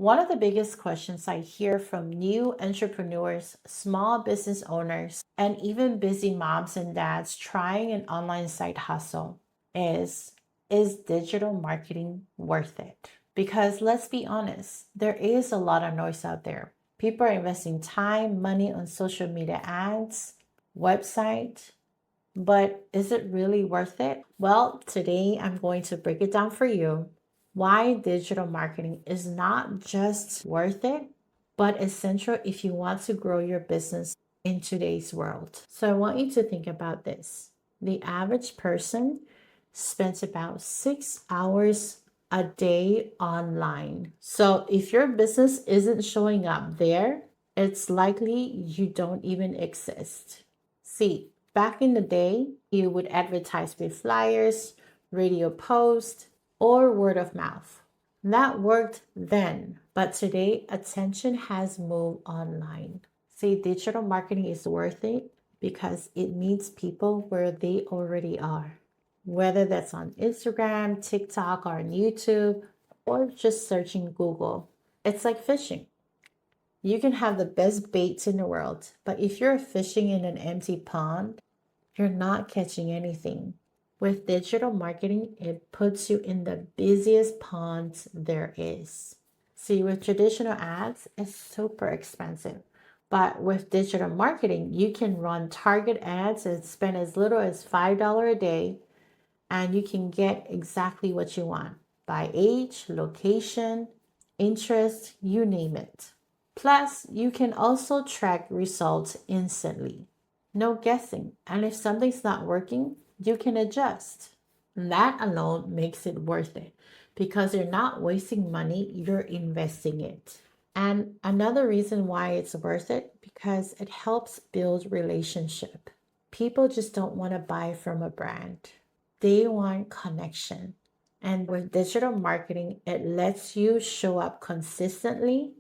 One of the biggest questions I hear from new entrepreneurs, small business owners, and even busy moms and dads trying an online side hustle is digital marketing worth it? Because let's be honest, there is a lot of noise out there. People are investing time, money on social media ads, website, but is it really worth it? Well, today I'm going to break it down for you why digital marketing is not just worth it, but essential if you want to grow your business in today's world. So I want you to think about this. The average person spends about 6 hours a day online. So if your business isn't showing up there, it's likely you don't even exist. See, back in the day, you would advertise with flyers, radio posts, or word of mouth. That worked then, but today attention has moved online. See, digital marketing is worth it because it meets people where they already are, whether that's on Instagram, TikTok, or on YouTube, or just searching Google. It's like fishing. You can have the best baits in the world, but if you're fishing in an empty pond, you're not catching anything. With digital marketing, it puts you in the busiest ponds there is. See, with traditional ads, it's super expensive. But with digital marketing, you can run target ads and spend as little as $5 a day, and you can get exactly what you want by age, location, interest, you name it. Plus, you can also track results instantly. No guessing. And if something's not working, you can adjust. That alone makes it worth it because you're not wasting money, you're investing it. And another reason why it's worth it because it helps build relationship. People just don't want to buy from a brand. They want connection. And with digital marketing, it lets you show up consistently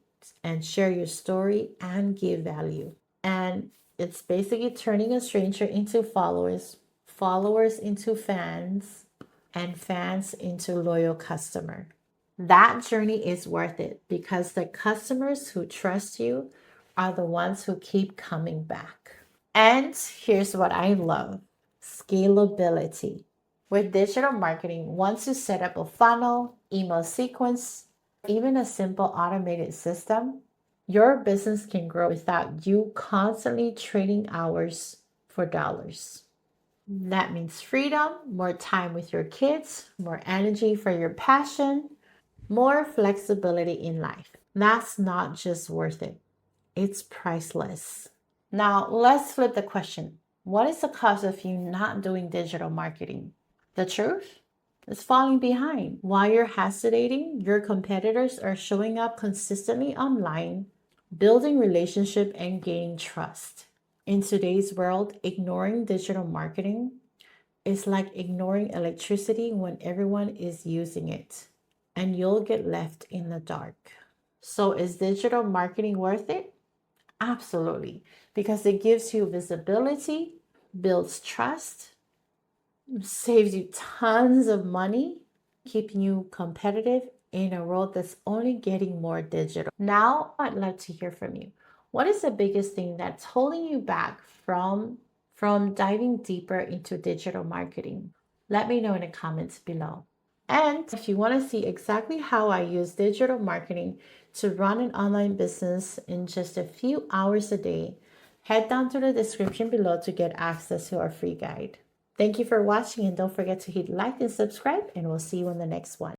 and share your story and give value. And it's basically turning a stranger into followers, followers into fans, and fans into loyal customer. That journey is worth it because the customers who trust you are the ones who keep coming back. And here's what I love: scalability. With digital marketing, once you set up a funnel, email sequence, even a simple automated system, your business can grow without you constantly trading hours for dollars. That means freedom, more time with your kids, more energy for your passion, more flexibility in life. That's not just worth it, it's priceless. Now, let's flip the question. What is the cause of you not doing digital marketing? The truth is falling behind. While you're hesitating, your competitors are showing up consistently online, building relationship and gaining trust. In today's world, ignoring digital marketing is like ignoring electricity when everyone is using it, and you'll get left in the dark. So, is digital marketing worth it? Absolutely, because it gives you visibility, builds trust, saves you tons of money, keeping you competitive in a world that's only getting more digital. Now, I'd love to hear from you. What is the biggest thing that's holding you back from diving deeper into digital marketing? Let me know in the comments below. And if you want to see exactly how I use digital marketing to run an online business in just a few hours a day, head down to the description below to get access to our free guide. Thank you for watching, and don't forget to hit like and subscribe, and we'll see you in the next one.